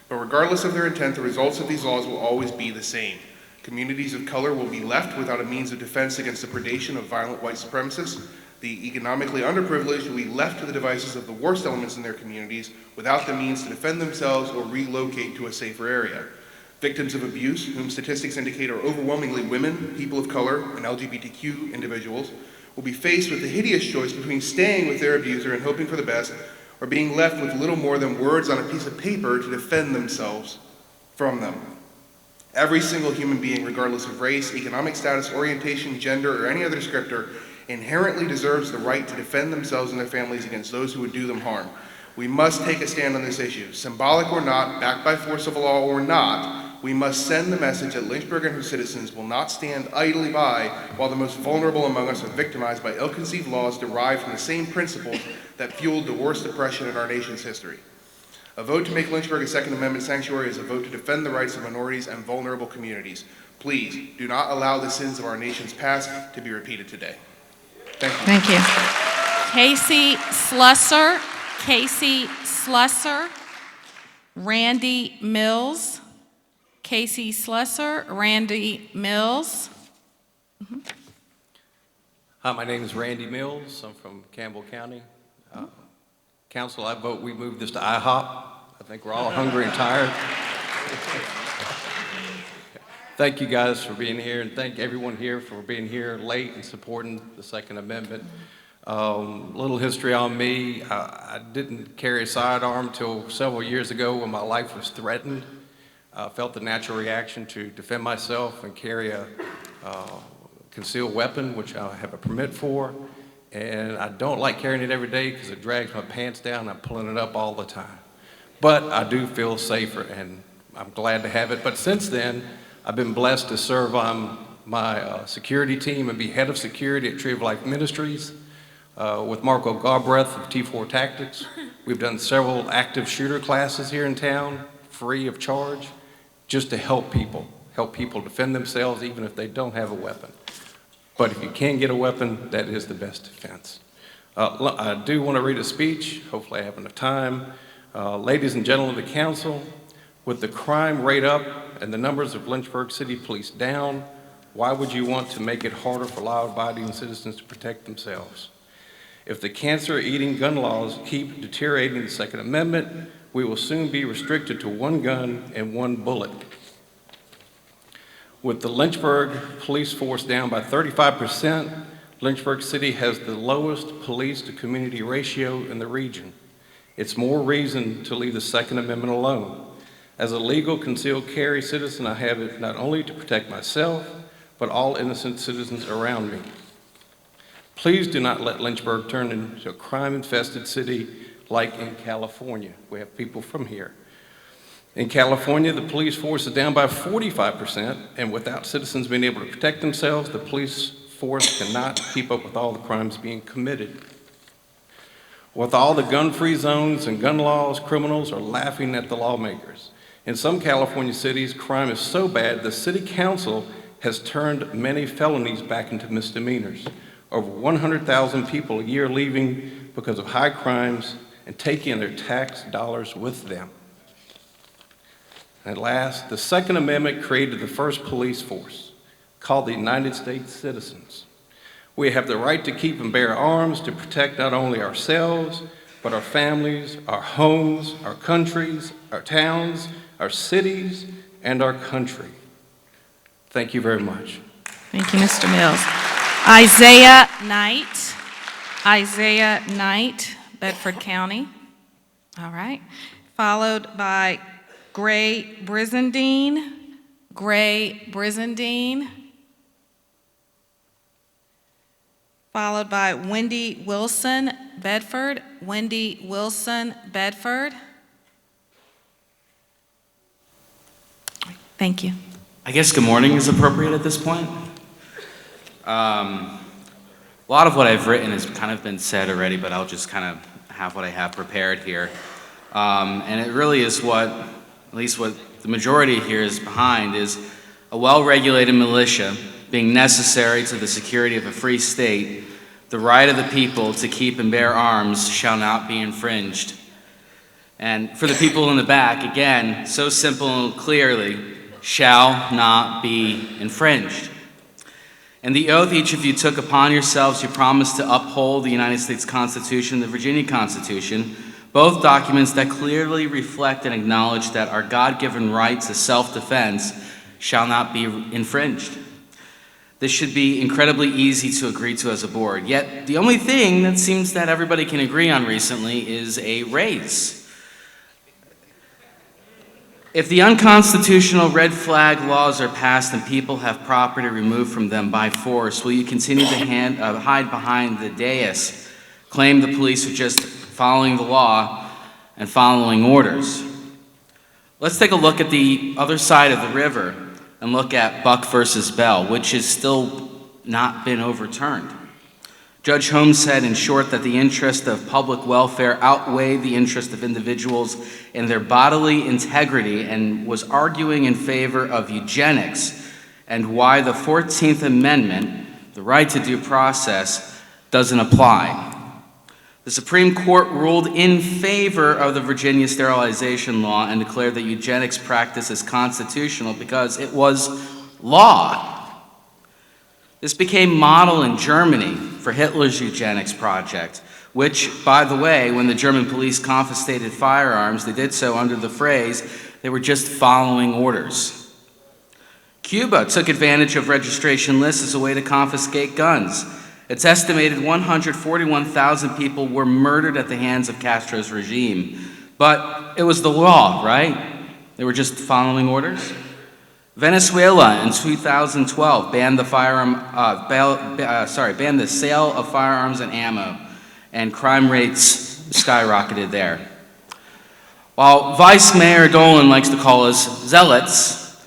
But regardless of their intent, the results of these laws will always be the same. Communities of color will be left without a means of defense against the predation of violent white supremacists. The economically underprivileged will be left to the devices of the worst elements in their communities without the means to defend themselves or relocate to a safer area. Victims of abuse, whom statistics indicate are overwhelmingly women, people of color, and LGBTQ individuals, will be faced with the hideous choice between staying with their abuser and hoping for the best, or being left with little more than words on a piece of paper to defend themselves from them. Every single human being, regardless of race, economic status, orientation, gender, or any other descriptor, inherently deserves the right to defend themselves and their families against those who would do them harm. We must take a stand on this issue. Symbolic or not, backed by force of law or not, we must send the message that Lynchburg and her citizens will not stand idly by while the most vulnerable among us are victimized by ill-conceived laws derived from the same principles that fueled the worst oppression in our nation's history. A vote to make Lynchburg a Second Amendment sanctuary is a vote to defend the rights of minorities and vulnerable communities. Please, do not allow the sins of our nation's past to be repeated today. Thank you. Thank you. Casey Slusser, Randy Mills, Casey Slusser, Randy Mills. Hi, my name is Randy Mills. I'm from Campbell County. Council, I vote we move this to IHOP. I think we're all hungry and tired. Thank you guys for being here, and thank everyone here for being here late and supporting the Second Amendment. Little history on me. I didn't carry a sidearm until several years ago when my life was threatened. I felt the natural reaction to defend myself and carry a concealed weapon, which I have a permit for, and I don't like carrying it every day because it drags my pants down. I'm pulling it up all the time. But I do feel safer, and I'm glad to have it. But since then, I've been blessed to serve on my security team and be head of security at Tree of Life Ministries with Marco Galbraith of T4 Tactics. We've done several active shooter classes here in town, free of charge, just to help people defend themselves even if they don't have a weapon. But if you can get a weapon, that is the best defense. I do want to read a speech. Hopefully I have enough time. Ladies and gentlemen of the council, with the crime rate up and the numbers of Lynchburg City Police down, why would you want to make it harder for law-abiding citizens to protect themselves? If the cancer-eating gun laws keep deteriorating the Second Amendment, we will soon be restricted to one gun and one bullet. With the Lynchburg police force down by 35%, Lynchburg City has the lowest police-to-community ratio in the region. It's more reason to leave the Second Amendment alone. As a legal concealed carry citizen, I have it not only to protect myself, but all innocent citizens around me. Please do not let Lynchburg turn into a crime-infested city like in California. We have people from here. In California, the police force is down by 45%, and without citizens being able to protect themselves, the police force cannot keep up with all the crimes being committed. With all the gun-free zones and gun laws, criminals are laughing at the lawmakers. In some California cities, crime is so bad, the city council has turned many felonies back into misdemeanors. Over 100,000 people a year leaving because of high crimes and taking their tax dollars with them. And last, the Second Amendment created the first police force, called the United States Citizens. We have the right to keep and bear arms to protect not only ourselves, but our families, our homes, our countries, our towns, our cities, and our country. Thank you very much. Thank you, Mr. Mills. Isaiah Knight, Bedford County. All right. Followed by Gray Brizendine. Followed by Wendy Wilson, Bedford. Thank you. I guess good morning is appropriate at this point. A lot of what I've written has kind of been said already, but I'll just kind of have what I have prepared here. And it really is at least what the majority here is behind, is a well-regulated militia being necessary to the security of a free state. The right of the people to keep and bear arms shall not be infringed. And for the people in the back, again, so simple and clearly, shall not be infringed. And the oath each of you took upon yourselves, you promised to uphold the United States Constitution, the Virginia Constitution, both documents that clearly reflect and acknowledge that our God-given right to self-defense shall not be infringed. This should be incredibly easy to agree to as a board. Yet the only thing that seems that everybody can agree on recently is a raise. If the unconstitutional red flag laws are passed and people have property removed from them by force, will you continue to hide behind the dais, claim the police are just following the law and following orders? Let's take a look at the other side of the river and look at Buck versus Bell, which has still not been overturned. Judge Holmes said, in short, that the interest of public welfare outweighed the interest of individuals in their bodily integrity, and was arguing in favor of eugenics and why the 14th Amendment, the right to due process, doesn't apply. The Supreme Court ruled in favor of the Virginia sterilization law and declared that eugenics practice is constitutional because it was law. This became model in Germany for Hitler's eugenics project, which, by the way, when the German police confiscated firearms, they did so under the phrase, they were just following orders. Cuba took advantage of registration lists as a way to confiscate guns. It's estimated 141,000 people were murdered at the hands of Castro's regime. But it was the law, right? They were just following orders. Venezuela in 2012 banned the banned the sale of firearms and ammo, and crime rates skyrocketed there. While Vice Mayor Dolan likes to call us zealots,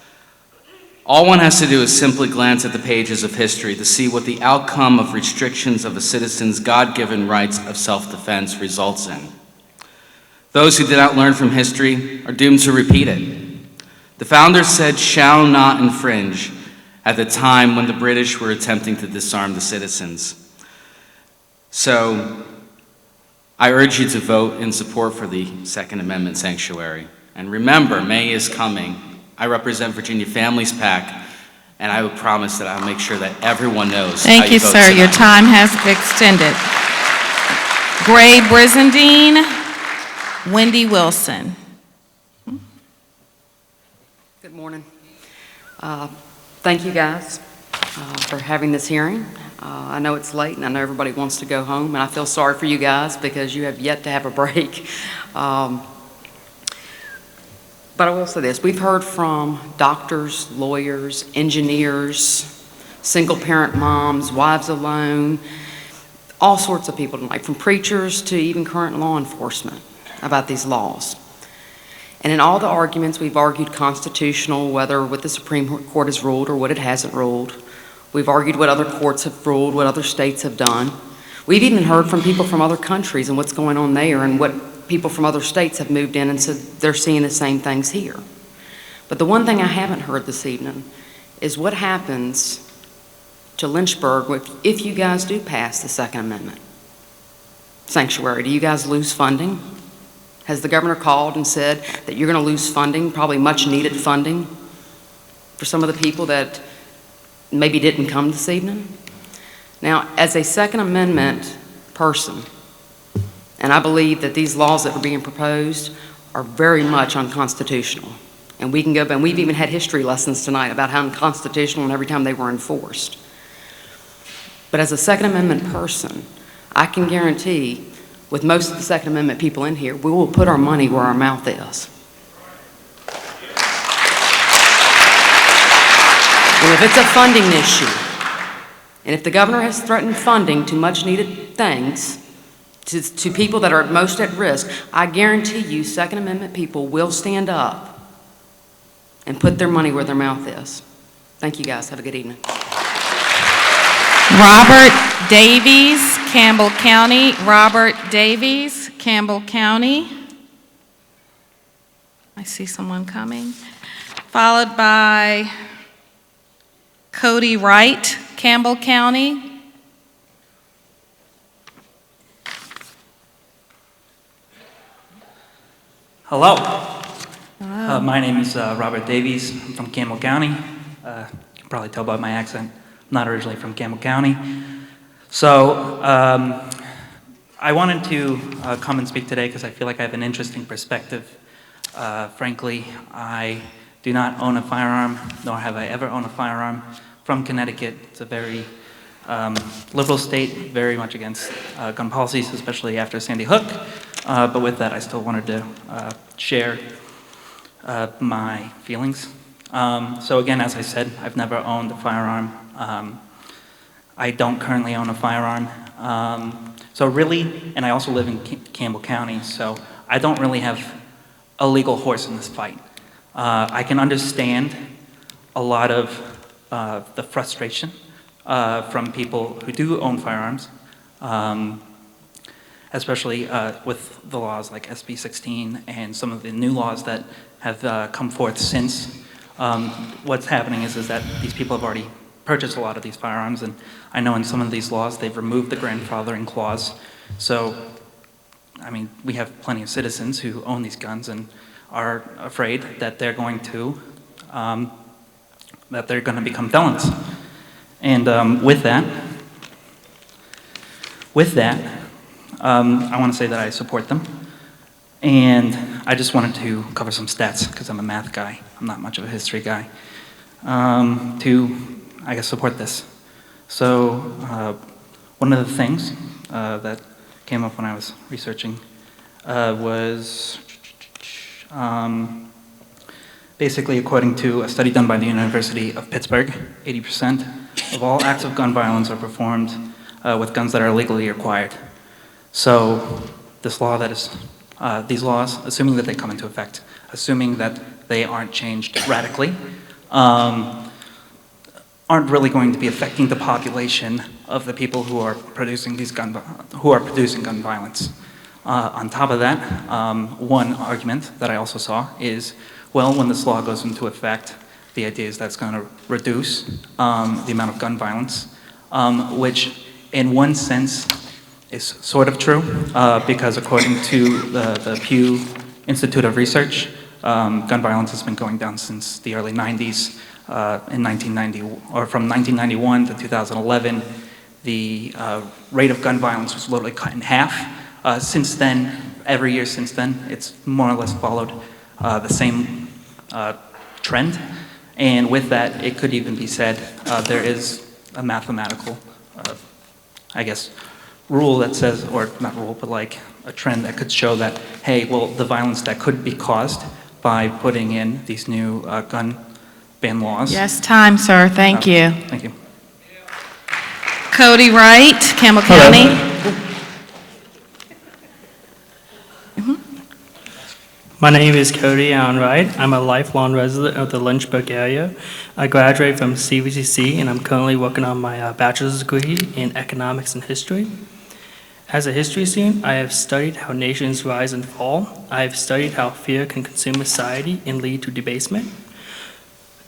all one has to do is simply glance at the pages of history to see what the outcome of restrictions of a citizen's God-given rights of self-defense results in. Those who did not learn from history are doomed to repeat it. The founders said, "shall not infringe," at the time when the British were attempting to disarm the citizens. So, I urge you to vote in support for the Second Amendment sanctuary. And remember, May is coming. I represent Virginia Families PAC, and I will promise that I'll make sure that everyone knows how Thank you, vote sir. Your tonight. time has extended. Gray Brizendine, Wendy Wilson. Good morning. Thank you guys for having this hearing. I know it's late and I know everybody wants to go home, and I feel sorry for you guys because you have yet to have a break. But I will say this, we've heard from doctors, lawyers, engineers, single-parent moms, wives alone, all sorts of people tonight, from preachers to even current law enforcement about these laws. And in all the arguments, we've argued constitutional, whether what the Supreme Court has ruled or what it hasn't ruled. We've argued what other courts have ruled, what other states have done. We've even heard from people from other countries and what's going on there, and what people from other states have moved in and said they're seeing the same things here. But the one thing I haven't heard this evening is what happens to Lynchburg if you guys do pass the Second Amendment sanctuary. Do you guys lose funding? Has the governor called and said that you're going to lose funding, probably much needed funding, for some of the people that maybe didn't come this evening? Now, as a Second Amendment person, and I believe that these laws that are being proposed are very much unconstitutional. And we can go back, and we've even had history lessons tonight about how unconstitutional and every time they were enforced. But as a Second Amendment person, I can guarantee, with most of the Second Amendment people in here, we will put our money where our mouth is. And if it's a funding issue, and if the governor has threatened funding to much needed things, to people that are most at risk, I guarantee you Second Amendment people will stand up and put their money where their mouth is. Thank you guys. Have a good evening. Robert Davies, Campbell County. Robert Davies, Campbell County. I see someone coming. Followed by Cody Wright, Campbell County. Hello. Hello. My name is Robert Davies. I'm from Campbell County. You can probably tell by my accent. I'm not originally from Campbell County. So I wanted to come and speak today because I feel like I have an interesting perspective. Frankly, I do not own a firearm, nor have I ever owned a firearm. From Connecticut. It's a very liberal state, very much against gun policies, especially after Sandy Hook. But with that, I still wanted to share my feelings. So again, as I said, I've never owned a firearm. I don't currently own a firearm. So really, and I also live in Campbell County, so I don't really have a legal horse in this fight. I can understand a lot of the frustration from people who do own firearms, especially with the laws like SB 16 and some of the new laws that have come forth since. What's happening is that these people have already purchased a lot of these firearms, and I know in some of these laws they've removed the grandfathering clause. So, I mean, we have plenty of citizens who own these guns and are afraid that they're going to become felons. And with that, I want to say that I support them. And I just wanted to cover some stats because I'm a math guy. I'm not much of a history guy. To, I guess, support this. So one of the things that came up when I was researching was basically, according to a study done by the University of Pittsburgh, 80% of all acts of gun violence are performed with guns that are legally acquired. So this law that is, these laws, assuming that they come into effect, assuming that they aren't changed radically, aren't really going to be affecting the population of the people who are producing gun violence. On top of that, one argument that I also saw is, well, when this law goes into effect, the idea is that it's going to reduce the amount of gun violence, which in one sense is sort of true, because according to the Pew Institute of Research, gun violence has been going down since the early 90s. In 1990, or from 1991 to 2011, the rate of gun violence was literally cut in half. Since then, every year since then, it's more or less followed the same trend. And with that, it could even be said there is a mathematical, I guess, rule that says, or not rule, but like a trend that could show that, hey, well, the violence that could be caused by putting in these new gun ban laws. Yes, time, sir. Thank you. Thank you. Cody Wright, Campbell County. My name is Cody Allen Wright. I'm a lifelong resident of the Lynchburg area. I graduated from CVCC and I'm currently working on my bachelor's degree in economics and history. As a history student, I have studied how nations rise and fall. I have studied how fear can consume society and lead to debasement.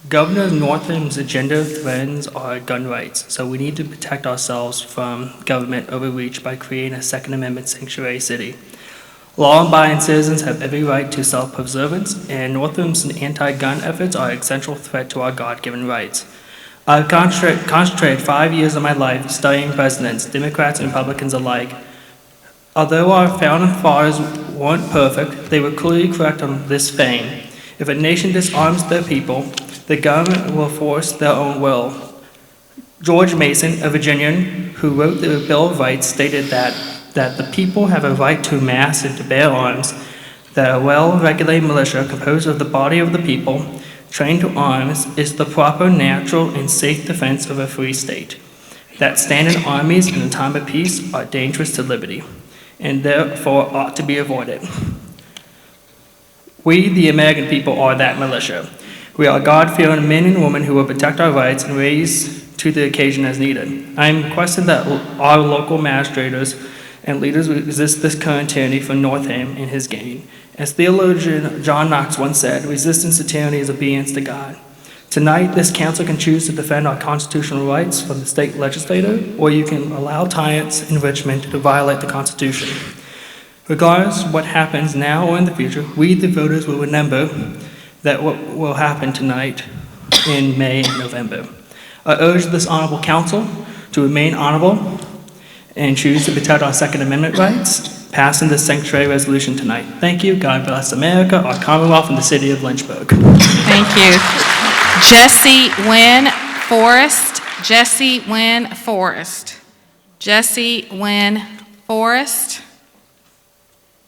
Governor Northam's agenda threatens our gun rights, so we need to protect ourselves from government overreach by creating a Second Amendment sanctuary city. Law-abiding citizens have every right to self-preservance, and Northam's anti-gun efforts are an essential threat to our God-given rights. I've concentrated 5 years of my life studying presidents, Democrats and Republicans alike. Although our founding fathers weren't perfect, they were clearly correct on this fame. If a nation disarms their people, the government will force their own will. George Mason, a Virginian who wrote the Bill of Rights, stated that the people have a right to amass and to bear arms, that a well-regulated militia composed of the body of the people, trained to arms, is the proper, natural, and safe defense of a free state, that standing armies in a time of peace are dangerous to liberty, and therefore ought to be avoided. We, the American people, are that militia. We are God-fearing men and women who will protect our rights and raise to the occasion as needed. I am requesting that our local magistrators and leaders resist this current tyranny for Northam and his gain. As theologian John Knox once said, resistance to tyranny is obedience to God. Tonight, this council can choose to defend our constitutional rights from the state legislature, or you can allow tyrants in Richmond to violate the Constitution. Regardless of what happens now or in the future, we, the voters, will remember that what will happen tonight in May and November. I urge this honorable council to remain honorable and choose to protect our Second Amendment rights, passing this sanctuary resolution tonight. Thank you. God bless America, our Commonwealth, and the city of Lynchburg. Thank you. Jesse Wynn Forrest. Jesse Wynn Forrest. Jesse Wynn Forrest.